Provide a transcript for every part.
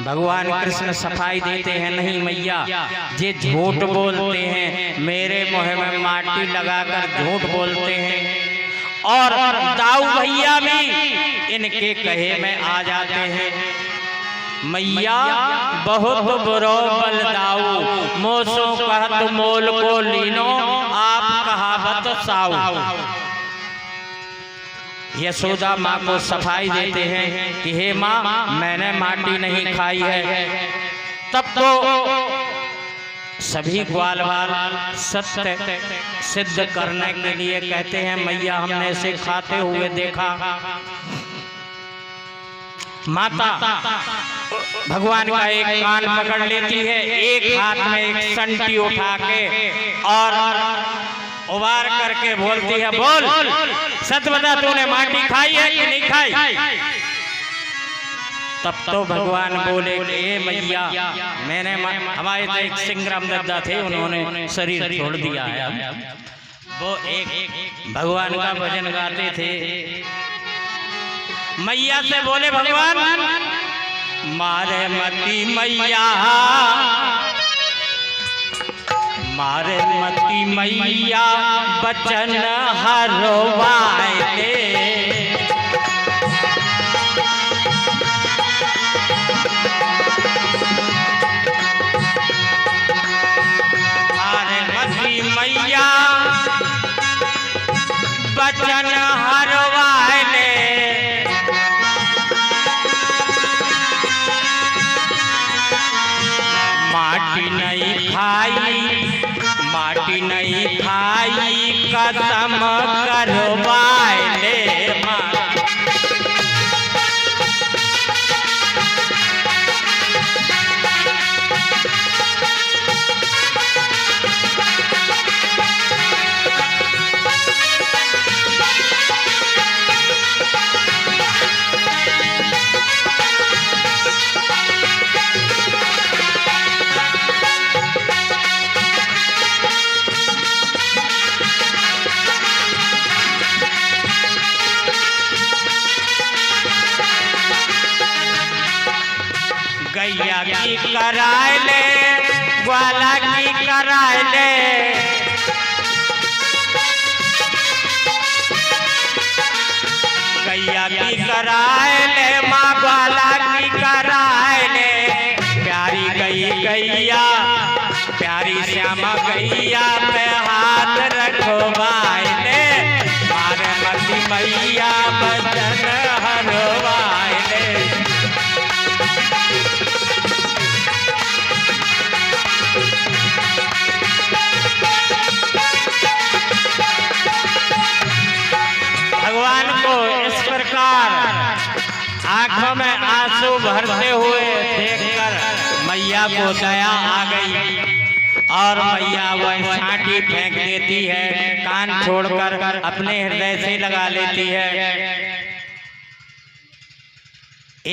भगवान कृष्ण सफाई देते हैं, नहीं मैया ये झूठ बोलते हैं, मेरे मुँह में माटी लगाकर झूठ बोलते हैं। और दाऊ भैया भी इनके कहे में आ जाते हैं। मैया बहुत बुरो बल दाऊ, मोसो कहत मोल को लीनो, आप कहावत साऊ। यशोदा माँ को सफाई देते हैं कि हे माँ मैंने माटी नहीं खाई है। तब तो सभी ग्वालवाल सत्य सिद्ध करने के लिए कहते हैं मैया हमने इसे खाते हुए देखा। माता भगवान का एक कान पकड़ लेती है, एक हाथ में एक संटी उठा के और उबार करके बोलती है, बोल सच बता तूने माटी खाई है कि नहीं खाई। तब तो भगवान बोले कि ए मैया मैंने, हमारे तो एक सिंगराम दद्दा थे, उन्होंने शरीर छोड़ दिया है। वो एक भगवान का भजन गाते थे। मैया से बोले भगवान मारे मती मैया, मारे मती मैया बचन हरवाए दे। मारे मती मैया बचन हरवाए दे। माटी नहीं खाई, माटी नहीं खाई कसम करवाए ले। गैया की कराए ले, ग्वाला की कराए ले। गैया की कराए ले, माँ ग्वाला की कराए ले। प्यारी गई गैया, प्यारी श्यामा गैया पे हाथ रखवाए ले। मारे मती मैया बचन हरवाए ले। भगवान को इस प्रकार आंखों में आंसू भरते हुए देखकर मैया को दया आ गई और मैया वह छांटी फेंक देती है, कान छोड़कर अपने हृदय से लगा लेती है।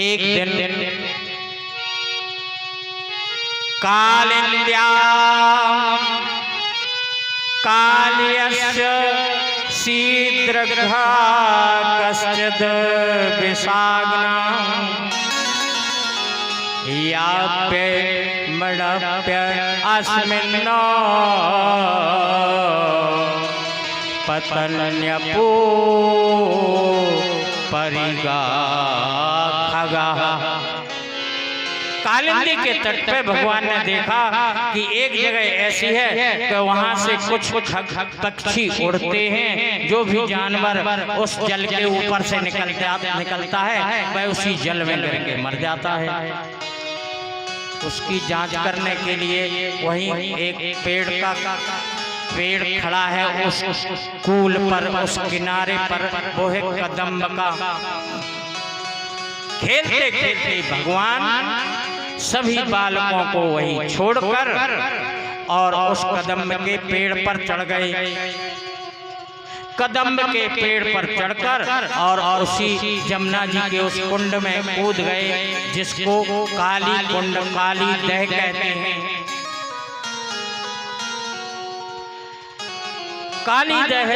एक दिन कालिंद्या कालियस्य शीद्रघा कश्चिद् विषाग्ना याप्य मडप्य अस्मिन्नो पतन्यपो परिगा खगा। कालिंदी के तट पे भगवान ने देखा कि एक जगह ऐसी है कि वहां से कुछ पक्षी उड़ते हैं। जो भी जानवर उस जल के ऊपर से निकलता है वह उसी जल में गिर के मर जाता है। उसकी जांच करने के लिए वहीं एक पेड़ खड़ा है, उस कूल पर, उस किनारे पर वो है कदम्ब का। खेलते खेलते भगवान सभी बालकों को वही छोड़कर और उस कदम्ब के पेड़ पर चढ़ गए। कदम्ब के पेड़ पर चढ़कर और उसी जमुना जी के उस कुंड में कूद गए, जिसको काली कुंड, काली दह कहते हैं। काली दह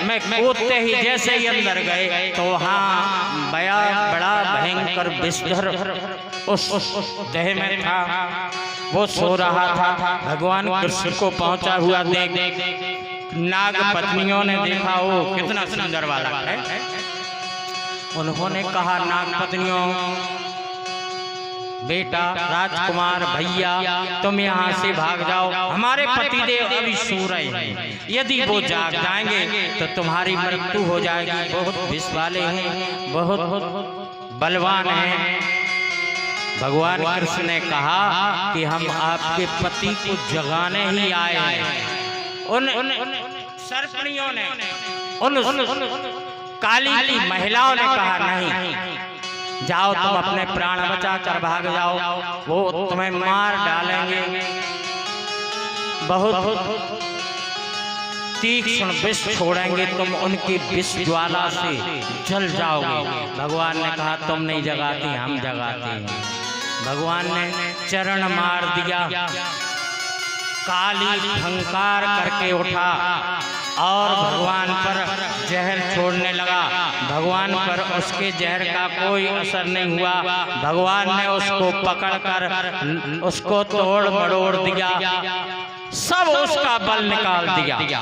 में कूदते ही जैसे ही अंदर गए तो वहाँ बड़ा भयंकर विषधर उस दह में था। वो सो रहा था। भगवान कृष्ण को पहुंचा हुआ देख नाग पत्नियों ने देखा वो कितना सुंदर वाला है। उन्होंने कहा नाग पत्नियों, बेटा राजकुमार भैया तुम यहाँ से भाग जाओ, हमारे पतिदेव अभी सो रहे हैं, यदि वो जाग जाएंगे तो तुम्हारी मृत्यु हो जाएगी। बहुत विष वाले हैं, बहुत बलवान हैं। भगवान कृष्ण ने कहा कि हम आपके पति को जगाने ही आए हैं। उन सर्पणियों ने, उन काली की महिलाओं ने कहा नहीं, जाओ तुम अपने प्राण बचा कर भाग जाओ, वो तुम्हें मार डालेंगे, बहुत तीक्ष्ण विष छोड़ेंगे, तुम उनकी विष ज्वाला से जल जाओगे। भगवान ने कहा तुम नहीं जगाती, हम जगाते हैं। भगवान ने चरण मार दिया, काली फंकार करके उठा और भगवान पर जहर छोड़ने लगा। भगवान पर उसके जहर का कोई असर नहीं हुआ। भगवान ने उसको पकड़कर उसको तोड़ मरोड़ दिया, सब उसका बल निकाल दिया।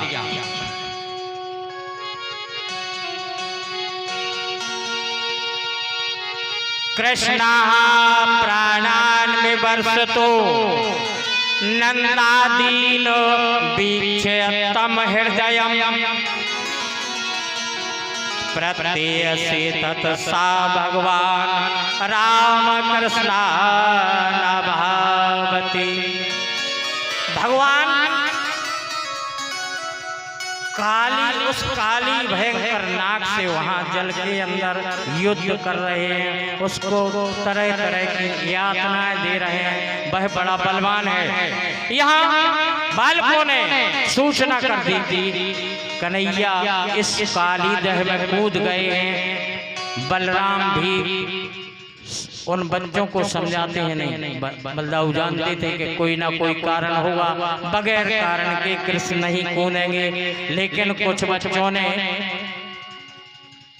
कृष्णा प्राणान में वर्षतो नंदादीनो वीक्षयतम हृदयम् प्रत्ययसे तत्सा भगवान राम कृष्णा न भावति। भगवान उस काली भयंकर नाग से वहां जल के अंदर युद्ध कर रहे हैं, उसको तरह तरह की यातनाएं दे रहे हैं। वह बड़ा बलवान है। यहाँ बालकों ने सूचना कर दी थी कन्हैया इस काली दह में कूद गए हैं। बलराम भी उन बच्चों को समझाते हैं नहीं, बलदाऊ जानते थे कि कोई ना कोई कारण होगा, बगैर कारण के कृष्ण नहीं कूदेंगे। लेकिन कुछ बच्चों ने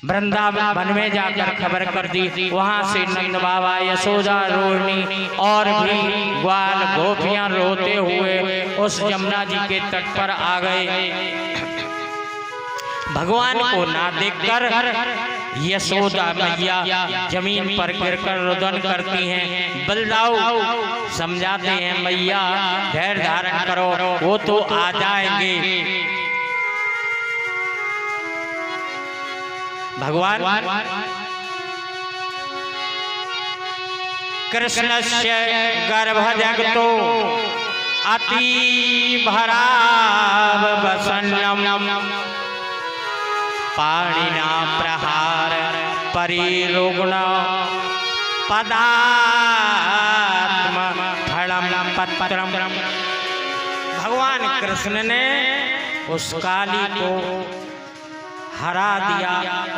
वृंदावन में जाकर खबर कर दी। वहां से नंद बाबा, यशोदा, रोहिणी और भी ग्वाल गोपियां रोते हुए उस यमुना जी के तट पर आ गए। भगवान को ना देखकर यशोदा मैया जमीन पर गिरकर रुदन करती हैं। बलदाऊ समझाते हैं मैया धैर्य धारण करो, वो तो आ जाएंगे। भगवान कृष्णस्य गर्भजगतो अति भराव वसन्नम पाणिना प्रहार परिरुग्ण पदात्म फलम पत्रम। भगवान कृष्ण ने उस काली को हरा दिया,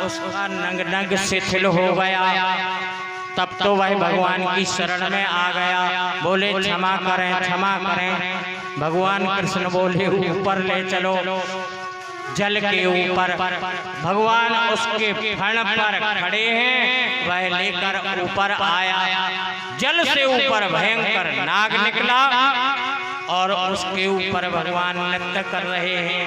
उसका नंग नंग शिथिल हो गया। तब तो वह भगवान की शरण में आ गया, बोले क्षमा करें क्षमा करें। भगवान कृष्ण बोले ऊपर ले चलो, जल के ऊपर। भगवान उसके फण पर खड़े हैं, वह लेकर ऊपर आया। जल से ऊपर भयंकर नाग निकला और उसके ऊपर भगवान नृत्य कर रहे हैं।